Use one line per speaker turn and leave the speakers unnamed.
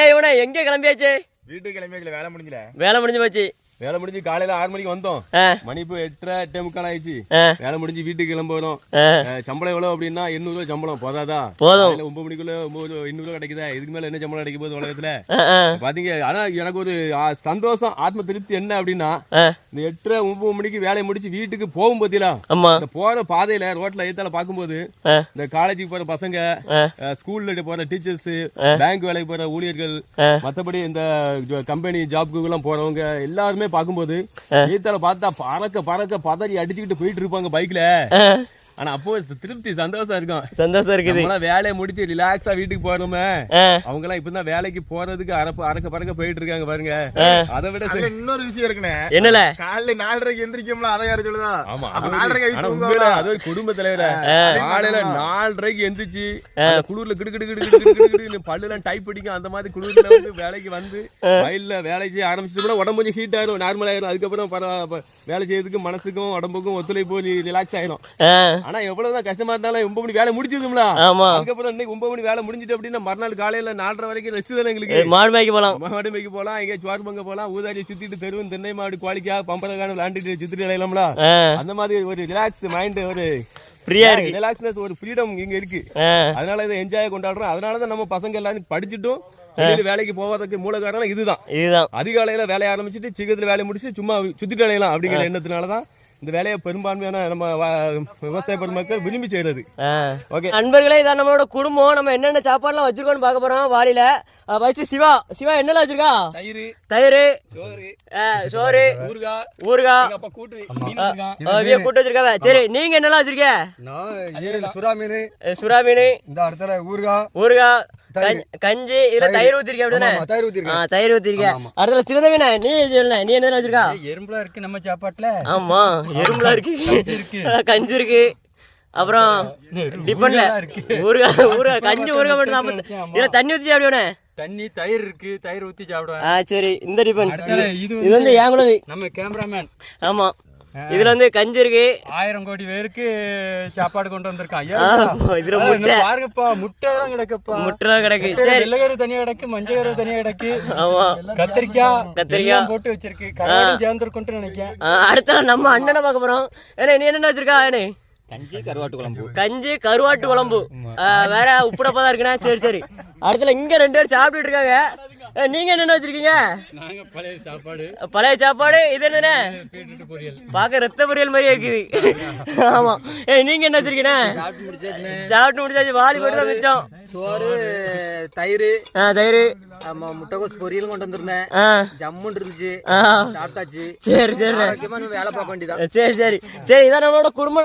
ஏய் இவனே எங்க கிளம்பியாச்சு?
வீட்டுக்கு கிளம்பியாச்சுல,
வேலை முடிஞ்சு போச்சு.
வேலை முடிஞ்சு காலையில 6 மணிக்கு வந்தோம். மணி இப்போ 8:30 ஆயிடுச்சு. வேலை முடிஞ்சு வீட்டுக்கு கிளம்புறோம். சம்பளம் எவ்வளவு அப்படின்னா 800 ரூபாய் சம்பளம் போதாதா?
போதும்.
9 மணிக்குள்ள 800 ரூபாய் கிடைக்குதா? இதுக்கு மேல என்ன சம்பளம் கிடைக்க போகுது உலகத்துல? பாத்தீங்க. ஆனா எனக்கு ஒரு சந்தோஷம், ஆத்ம திருப்தி என்ன அப்படின்னா, இந்த 8:30 9 மணிக்கு வேலையை முடிச்சு வீட்டுக்கு போகும் போதிலா, இந்த போற பாதையில ரோட்ல ஏத்தால பாக்கும்போது இந்த காலேஜுக்கு போற பசங்க, ஸ்கூல்ல போற டீச்சர்ஸ், பேங்க் வேலைக்கு போற ஊழியர்கள், மத்தபடி இந்த கம்பெனி ஜாப்க்கு எல்லாம் போறவங்க எல்லாருமே பாக்கும்போது ஈத்தால பார்த்தா பறக்க பறக்க பதறி அடிச்சுக்கிட்டு போயிட்டு இருப்பாங்க பைக்ல. ஆனா அப்போ திருப்தி சந்தோஷம் இருக்கும்.
சந்தோஷம் இருக்குது.
வேலையை முடிச்சு ரிலாக்ஸா வீட்டுக்கு போறோமே, அவங்க எல்லாம் இப்பதான் வேலைக்கு போறதுக்கு அரக்க பறக்க போயிட்டு இருக்காங்க பாருங்க. அதை விட இன்னொரு விஷயம் இருக்குண்ணே. என்னல காலையில 4:30 எந்திரிக்கோம்ல, அதை யாரு சொல்லுதா? ஆமா, அது குடும்ப தலைவர காலையில 4:30 எந்திரிச்சு குளிர்ல கிடு பல்லு எல்லாம் டைப் அடிக்கும். அந்த மாதிரி குளிர்ல வந்து வேலைக்கு வந்து வயல்ல வேலை செய்ய ஆரம்பிச்சது கூட உடம்பு கொஞ்சம் ஹீட் ஆயிரும், நார்மல் ஆயிரும். அதுக்கப்புறம் வேலை செய்யறதுக்கு மனசுக்கும் உடம்புக்கும் ஒத்துழைப்பு ரிலாக்ஸ் ஆயிரும். ஆனா எவ்வளவுதான் கஷ்டமா இருந்தாலும் 9 மணி வேலை முடிச்சதுங்களா? அதுக்கப்புறம் இன்னைக்கு 9 மணி வேலை முடிஞ்சிட்டு அப்படின்னா மறுநாள் காலையில 4:30 வரைக்கும் ரெஸ்ட் தானே எங்களுக்கு. மாடு மேய்க்க போலாம், எங்க சோறு பங்க போலாம், ஊதாரியை சுத்திட்டு தெருவும் தென்னை மாடு குவாலிக்கா பம்பரக்கான விளாண்டுட்டு சுத்திட்டு இடையிலாம்ல. அந்த மாதிரி ஒரு ரிலாக்ஸ் மைண்ட், ஒரு ஃப்ரீயா இருக்கு, ரிலாக்ஸ்னஸ், ஒரு ஃப்ரீடம் இங்க இருக்கு. அதனால இதை என்ஜாய் கொண்டாடுறோம். அதனாலதான் நம்ம பசங்க எல்லாரும் படிச்சுட்டும் வேலைக்கு போவதற்கு மூல காரணம் இதுதான். அதிகாலையில வேலையை ஆரம்பிச்சுட்டு சீக்கிரத்துல வேலையை முடிச்சு சும்மா சுத்திட்டு அடையலாம் அப்படிங்கிற எண்ணத்தினாலதான் இந்த வேலையை பெரும்பான்மையான நம்ம விவசாய பெருமக்கள் விரும்பி செய்யறது.
நண்பர்களே, இதான் நம்மளோட குடும்பம். நம்ம என்னென்ன சாப்பாடுலாம் வச்சிருக்கோம்னு பார்க்க போறோம் வாளியில. ஃபர்ஸ்ட் சிவா என்னெல்லாம் வச்சிருக்கா? தயிர், சோறு, ஊறுகாய், கூட்டு வச்சிருக்காவ. சரி, நீங்க என்னெல்லாம் வச்சிருக்கீங்க? சுறா மீன், ஊறுகாய், கஞ்சி, இதுல தயிர் ஊத்திருக்கேன் அப்படின்னா? தயிர் ஊத்திருக்கேன். அடுத்த சிறந்தவீனா நீ சொல்ல, நீ என்ன வச்சிருக்கா?
எறும்புலாம் இருக்கு நம்ம சாப்பாட்டுல.
ஆமா, எறும்புலாம் இருக்கு, கஞ்சி இருக்கு, அப்புறம் டிபன்ல ஊறுகாய் கஞ்சி ஊறுகாய் மட்டும் சாப்பிடு. இதுல தண்ணி ஊத்தி சாப்பிடுவேனே?
தண்ணி, தயிர் இருக்கு, தயிர் ஊத்தி சாப்பிடுவேன்.
சரி, இந்த டிபன் இது வந்து ஏன் கூட
நம்ம கேமராமேன்.
ஆமா, இதுல வந்து கஞ்சி இருக்கு.
1000 கோடி பேருக்கு சாப்பாடு கொண்டு வந்திருக்கான்.
இதுல முட்டை
பாருங்கப்பா, முட்டை எல்லாம் கிடக்குப்பா,
முட்டை கிடக்கு.
வெள்ளைக்கரு தனியா கிடக்கு, மஞ்சள் கரு தனியா கிடக்கு. ஆமா, கத்திரிக்காய் போட்டு வச்சிருக்கு. கருவாடு சேர்ந்துருக்கும்னு நினைக்கிறேன்.
அடுத்த நம்ம அண்ணனை பார்க்க போறோம். ஏன்னா நீ என்ன வச்சிருக்கா? ஏனே
கஞ்சி கருவாட்டு
குழம்பு, வேற உப்புடப்பா தான் இருக்குண்ணா. சரி, அடுத்துல இங்க 2 பேர் சாப்பிட்டுட்டு இருக்காங்க. நீங்க என்ன வச்சிருக்கீங்க? பழைய சாப்பாடு. இது என்னண்ணே? பாக்க ரத்த பொரியல் மாதிரியே இருக்குது. ஆமா, நீங்க என்ன வச்சிருக்கீங்க? சாப்பிட்டு முடிச்சாச்சு. வாலி போட்டு மிச்சம்
சோறு, தயிர், ஆமா, முட்டைகோஸ் பொரியல் கொண்டு வந்திருந்தேன். ஜம்முன்னு இருந்துச்சு, சாப்பிட்டாச்சு.
சரி,
வேலை பார்க்க வேண்டியதான்.
சரி, இதான் நம்மளோட குடும்பம்.